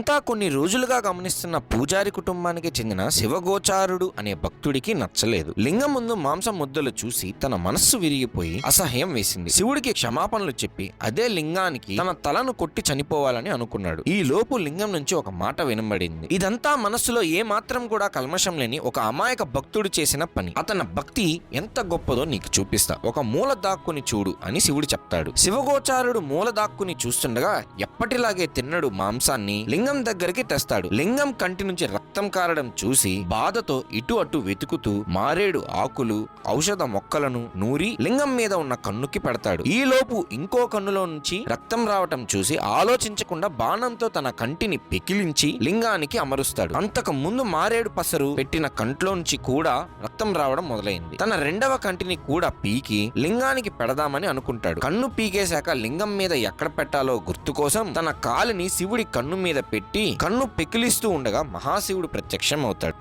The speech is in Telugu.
ఇదంతా కొన్ని రోజులుగా గమనిస్తున్న పూజారి కుటుంబానికి చెందిన శివగోచారుడు అనే భక్తుడికి నచ్చలేదు. లింగం ముందు మాంసం ముద్దలు చూసి తన మనస్సు విరిగిపోయి అసహ్యం వేసింది. శివుడికి క్షమాపణలు చెప్పి అదే లింగానికి తన తలను కొట్టి చనిపోవాలని అనుకున్నాడు. ఈ లోపు లింగం నుంచి ఒక మాట వినబడింది. ఇదంతా మనస్సులో ఏ మాత్రం కూడా కల్మషం లేని ఒక అమాయక భక్తుడు చేసిన పని. అతని భక్తి ఎంత గొప్పదో నీకు చూపిస్తా, ఒక మూల దాక్కుని చూడు అని శివుడు చెప్తాడు. శివగోచారుడు మూల దాక్కుని చూస్తుండగా ఎప్పటిలాగే తిన్నడు మాంసాన్ని లింగం దగ్గరికి తెస్తాడు. లింగం కంటి నుంచి రక్తం కారడం చూసి బాధతో ఇటు అటు వెతుకుతూ మారేడు ఆకులు, ఔషధ మొక్కలను నూరి లింగం మీద ఉన్న కన్నుకి పెడతాడు. ఈ లోపు ఇంకో కన్నులో నుంచి రక్తం రావటం చూసి ఆలోచించకుండా బాణంతో తన కంటిని పెకిలించి లింగానికి అమరుస్తాడు. అంతకు ముందు మారేడు పసరు పెట్టిన కంట్లోంచి కూడా రక్తం రావడం మొదలైంది. తన రెండవ కంటిని కూడా పీకి లింగానికి పెడదామని అనుకుంటాడు. కన్ను పీకేశాక లింగం మీద ఎక్కడ పెట్టాలో గుర్తు కోసం తన కాలిని శివుడి కన్ను మీద పెట్టి కన్ను పెకిలిస్తూ ఉండగా మహాశివుడు ప్రత్యక్షం అవుతాడు.